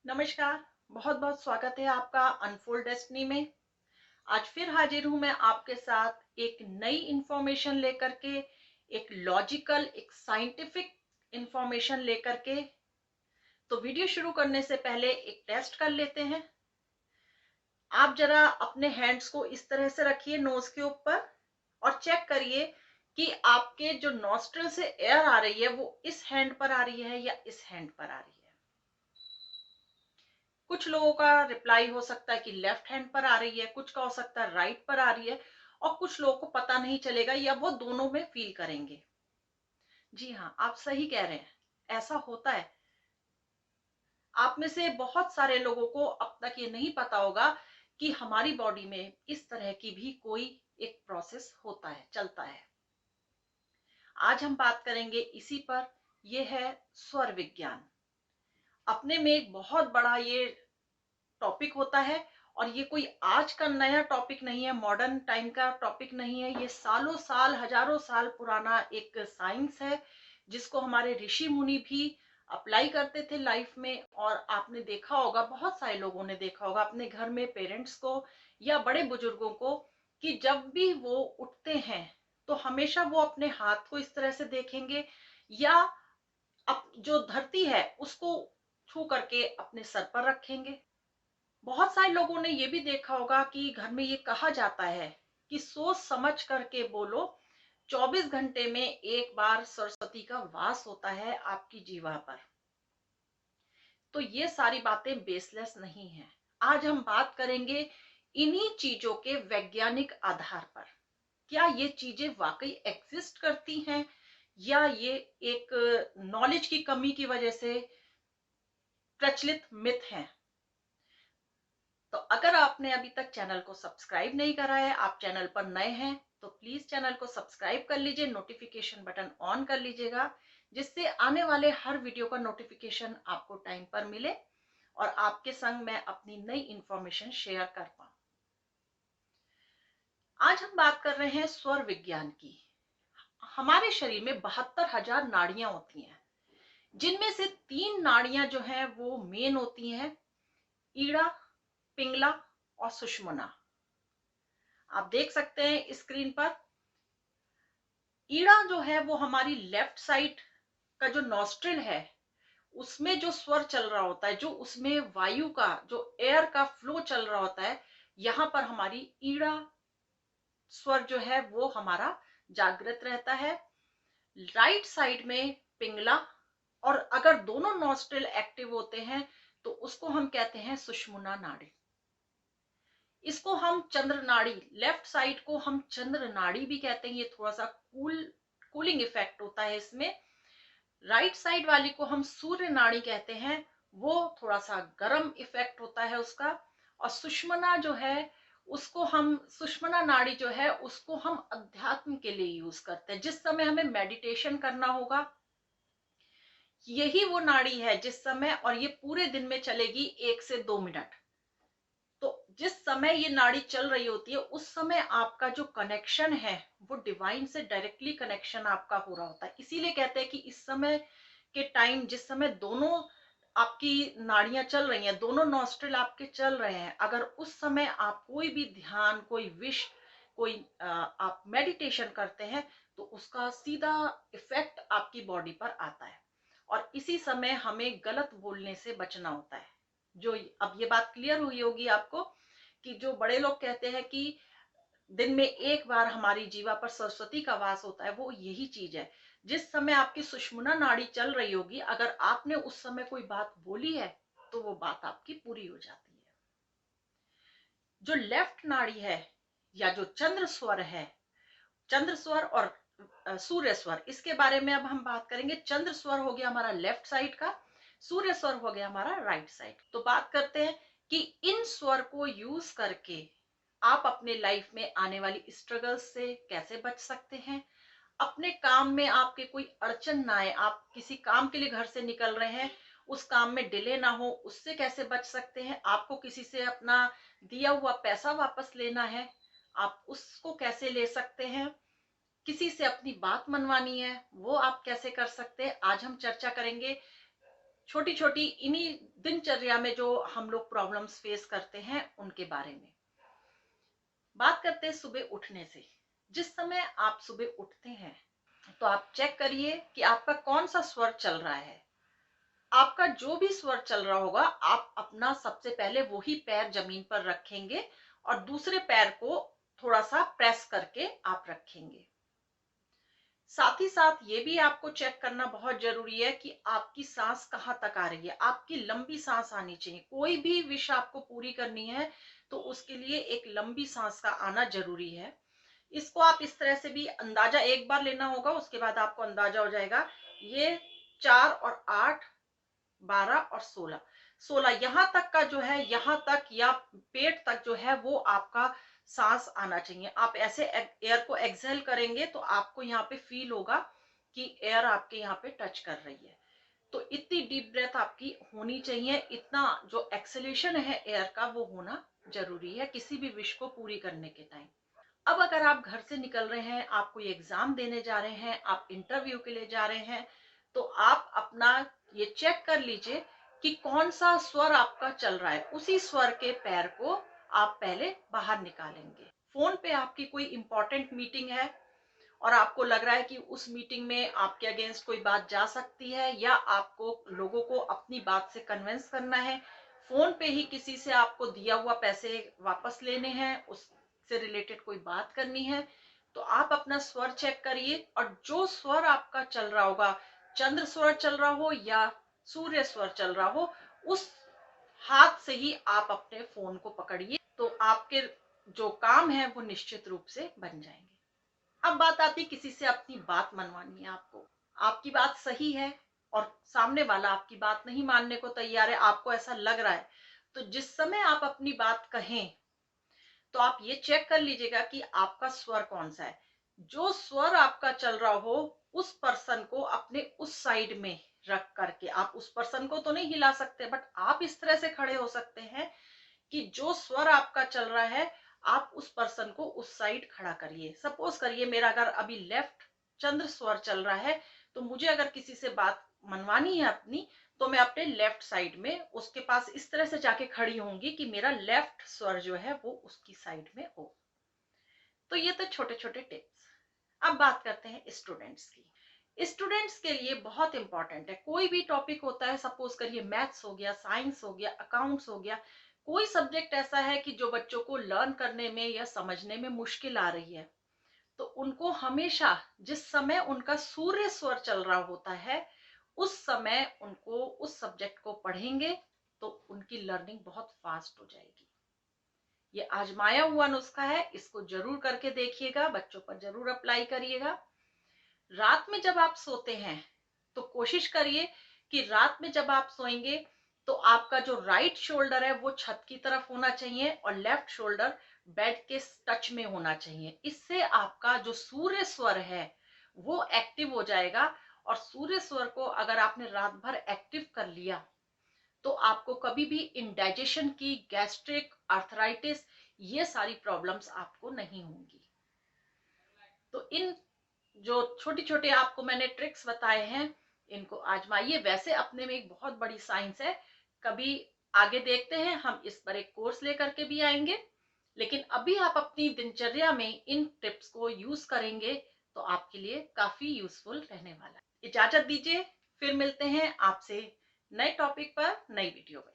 नमस्कार। बहुत बहुत स्वागत है आपका अनफोल्ड डेस्टिनी में। आज फिर हाजिर हूं मैं आपके साथ एक नई इंफॉर्मेशन लेकर के, एक लॉजिकल, एक साइंटिफिक इंफॉर्मेशन लेकर के। तो वीडियो शुरू करने से पहले एक टेस्ट कर लेते हैं। आप जरा अपने हैंड्स को इस तरह से रखिए नोज के ऊपर और चेक करिए कि आपके जो नॉस्ट्रिल से एयर आ रही है वो इस हैंड पर आ रही है या इस हैंड पर आ रही है। कुछ लोगों का रिप्लाई हो सकता है कि लेफ्ट हैंड पर आ रही है, कुछ का हो सकता है राइट पर आ रही है, और कुछ लोगों को पता नहीं चलेगा या वो दोनों में फील करेंगे। जी हाँ, आप सही कह रहे हैं, ऐसा होता है। आप में से बहुत सारे लोगों को अब तक ये नहीं पता होगा कि हमारी बॉडी में इस तरह की भी कोई एक प्रोसेस होता है, चलता है। आज हम बात करेंगे इसी पर। यह है स्वर विज्ञान। अपने में एक बहुत बड़ा ये टॉपिक होता है, और ये कोई आज का नया टॉपिक नहीं है, मॉडर्न टाइम का टॉपिक नहीं है। ये सालों साल, हजारों साल पुराना एक साइंस है जिसको हमारे ऋषि मुनि भी अप्लाई करते थे लाइफ में। और आपने देखा होगा, बहुत सारे लोगों ने देखा होगा अपने घर में पेरेंट्स को या बड़े बुजुर्गों को, कि जब भी वो उठते हैं तो हमेशा वो अपने हाथ को इस तरह से देखेंगे, या अब जो धरती है उसको छू करके अपने सर पर रखेंगे। बहुत सारे लोगों ने ये भी देखा होगा कि घर में ये कहा जाता है कि सोच समझ करके बोलो, 24 घंटे में एक बार सरस्वती का वास होता है आपकी जीवा पर। तो ये सारी बातें बेसलेस नहीं है। आज हम बात करेंगे इन्हीं चीजों के वैज्ञानिक आधार पर। क्या ये चीजें वाकई एग्जिस्ट करती हैं, या ये एक नॉलेज की कमी की वजह से प्रचलित मिथ हैं। तो अगर आपने अभी तक चैनल को सब्सक्राइब नहीं करा है, आप चैनल पर नए हैं, तो प्लीज चैनल को सब्सक्राइब कर लीजिए, नोटिफिकेशन बटन ऑन कर लीजिएगा, जिससे आने वाले हर वीडियो का नोटिफिकेशन आपको टाइम पर मिले और आपके संग मैं अपनी नई इंफॉर्मेशन शेयर कर पाऊं। आज हम बात कर रहे हैं स्वर विज्ञान की। हमारे शरीर में 72,000 नाड़ियां होती हैं, जिनमें से 3 नाड़ियां जो हैं वो मेन होती हैं, ईड़ा, पिंगला और सुषुम्ना। आप देख सकते हैं स्क्रीन पर। ईड़ा जो है वो हमारी लेफ्ट साइड का जो नॉस्ट्रिल है, उसमें जो स्वर चल रहा होता है, जो उसमें वायु का, जो एयर का फ्लो चल रहा होता है, यहां पर हमारी ईड़ा स्वर जो है वो हमारा जागृत रहता है। राइट साइड में पिंगला, और अगर दोनों नॉस्ट्रिल एक्टिव होते हैं तो उसको हम कहते हैं सुषुम्ना नाड़ी। इसको हम चंद्र नाड़ी, लेफ्ट साइड को हम चंद्र नाड़ी भी कहते हैं। ये थोड़ा सा कूलिंग इफेक्ट होता है इसमें। राइट साइड वाली को हम सूर्य नाड़ी कहते हैं, वो थोड़ा सा गर्म इफेक्ट होता है उसका। और सुषुम्ना जो है, उसको हम, सुषुम्ना नाड़ी जो है उसको हम अध्यात्म के लिए यूज करते हैं। जिस समय हमें मेडिटेशन करना होगा, यही वो नाड़ी है जिस समय, और ये पूरे दिन में चलेगी 1 से 2 मिनट। तो जिस समय ये नाड़ी चल रही होती है, उस समय आपका जो कनेक्शन है वो डिवाइन से डायरेक्टली कनेक्शन आपका हो रहा होता है। इसीलिए कहते हैं कि इस समय के टाइम, जिस समय दोनों आपकी नाड़ियां चल रही हैं, दोनों नॉस्ट्रिल आपके चल रहे हैं, अगर उस समय आप कोई भी ध्यान, कोई विश, कोई आप मेडिटेशन करते हैं, तो उसका सीधा इफेक्ट आपकी बॉडी पर आता है। और इसी समय हमें गलत बोलने से बचना होता है। जो, अब ये बात क्लियर हुई होगी आपको, कि जो बड़े लोग कहते हैं कि दिन में एक बार हमारी जीवा पर सरस्वती का वास होता है, वो यही चीज है। जिस समय आपकी सुषुम्ना नाड़ी चल रही होगी, अगर आपने उस समय कोई बात बोली है तो वो बात आपकी पूरी हो जाती है। जो लेफ्ट नाड़ी है, या जो चंद्र स्वर है, चंद्र स्वर और सूर्य स्वर, इसके बारे में अब हम बात करेंगे। चंद्र स्वर हो गया हमारा लेफ्ट साइड का, सूर्य स्वर हो गया हमारा राइट साइड। तो बात करते हैं कि इन स्वर को यूज करके आप अपने लाइफ में आने वाली स्ट्रगल्स से कैसे बच सकते हैं। अपने काम में आपके कोई अड़चन ना आए, आप किसी काम के लिए घर से निकल रहे हैं, उस काम में डिले ना हो, उससे कैसे बच सकते हैं। आपको किसी से अपना दिया हुआ पैसा वापस लेना है, आप उसको कैसे ले सकते हैं। किसी से अपनी बात मनवानी है, वो आप कैसे कर सकते हैं। आज हम चर्चा करेंगे छोटी छोटी इन्हीं दिनचर्या में जो हम लोग प्रॉब्लम्स फेस करते हैं उनके बारे में बात करते हैं। सुबह उठने से, जिस समय आप सुबह उठते हैं तो आप चेक करिए कि आपका कौन सा स्वर चल रहा है। आपका जो भी स्वर चल रहा होगा, आप अपना सबसे पहले वही पैर जमीन पर रखेंगे और दूसरे पैर को थोड़ा सा प्रेस करके आप रखेंगे। साथ ही साथ ये भी आपको चेक करना बहुत जरूरी है कि आपकी सांस कहाँ तक आ रही है। आपकी लंबी सांस आनी चाहिए। कोई भी विश आपको पूरी करनी है तो उसके लिए एक लंबी सांस का आना जरूरी है। इसको आप इस तरह से भी अंदाजा एक बार लेना होगा, उसके बाद आपको अंदाजा हो जाएगा। ये 4 और 8, 12 और 16, 16 यहाँ तक का जो है, यहाँ तक या पेट तक जो है वो आपका सांस आना चाहिए। आप ऐसे एयर को एक्सहेल करेंगे तो आपको यहाँ पे फील होगा कि एयर आपके यहाँ पे टच कर रही है। तो इतनी डीप ब्रेथ आपकी होनी चाहिए। इतना जो एक्सेलेशन है एयर का वो होना जरूरी है किसी भी विश को पूरी करने के टाइम। अब अगर आप घर से निकल रहे हैं, आप कोई एग्जाम देने जा रहे हैं, आप इंटरव्यू के लिए जा रहे हैं, तो आप अपना ये चेक कर लीजिए कि कौन सा स्वर आपका चल रहा है। उसी स्वर के पैर को आप पहले बाहर निकालेंगे। फोन पे आपकी कोई इंपॉर्टेंट मीटिंग है और आपको लग रहा है कि उस मीटिंग में आपके अगेंस्ट कोई बात जा सकती है या आपको लोगों को अपनी बात से कन्विंस करना है, फोन पे ही किसी से आपको दिया हुआ पैसे वापस लेने हैं, उससे रिलेटेड कोई बात करनी है, तो आप अपना स्वर चेक करिए और जो स्वर आपका चल रहा होगा, चंद्र स्वर चल रहा हो या सूर्य स्वर चल रहा हो, उस हाथ से ही आप अपने फोन को पकड़िए, तो आपके जो काम है वो निश्चित रूप से बन जाएंगे। अब बात आती है किसी से अपनी बात मनवानी है आपको, आपकी बात सही है और सामने वाला आपकी बात नहीं मानने को तैयार है, आपको ऐसा लग रहा है, तो जिस समय आप अपनी बात कहें तो आप ये चेक कर लीजिएगा कि आपका स्वर कौन सा है। जो स्वर आपका चल रहा हो उस पर्सन को अपने उस साइड में रख करके, आप उस पर्सन को तो नहीं हिला सकते, बट आप इस तरह से खड़े हो सकते हैं कि जो स्वर आपका चल रहा है आप उस पर्सन को उस साइड खड़ा करिए। सपोज करिए मेरा अगर अभी लेफ्ट चंद्र स्वर चल रहा है, तो मुझे अगर किसी से बात मनवानी है अपनी, तो मैं अपने लेफ्ट साइड में उसके पास इस तरह से जाके खड़ी होंगी कि मेरा लेफ्ट स्वर जो है वो उसकी साइड में हो। तो ये तो छोटे छोटे टिप्स। अब बात करते हैं स्टूडेंट्स की। स्टूडेंट्स के लिए बहुत इंपॉर्टेंट है, कोई भी टॉपिक होता है, सपोज करिए मैथ्स हो गया, साइंस हो गया, अकाउंट्स हो गया, कोई सब्जेक्ट ऐसा है कि जो बच्चों को लर्न करने में या समझने में मुश्किल आ रही है, तो उनको हमेशा जिस समय उनका सूर्य स्वर चल रहा होता है उस समय उनको उस सब्जेक्ट को पढ़ेंगे तो उनकी लर्निंग बहुत फास्ट हो जाएगी। ये आजमाया हुआ नुस्खा है, इसको जरूर करके देखिएगा, बच्चों पर जरूर अप्लाई करिएगा। रात में जब आप सोते हैं तो कोशिश करिए कि रात में जब आप सोएंगे तो आपका जो राइट शोल्डर है वो छत की तरफ होना चाहिए और लेफ्ट शोल्डर बेड के टच में होना चाहिए। इससे आपका जो सूर्य स्वर है वो एक्टिव हो जाएगा और सूर्य स्वर को अगर आपने रात भर एक्टिव कर लिया तो आपको कभी भी इंडाइजेशन की, गैस्ट्रिक, आर्थराइटिस, ये सारी प्रॉब्लम्स आपको नहीं होंगी। तो इन जो छोटी छोटे आपको मैंने ट्रिक्स बताए हैं इनको आजमाइए। वैसे अपने में एक बहुत बड़ी साइंस है, कभी आगे देखते हैं, हम इस पर एक कोर्स लेकर के भी आएंगे, लेकिन अभी आप अपनी दिनचर्या में इन टिप्स को यूज करेंगे तो आपके लिए काफी यूजफुल रहने वाला है। इजाजत दीजिए, फिर मिलते हैं आपसे नए टॉपिक पर नई वीडियो में।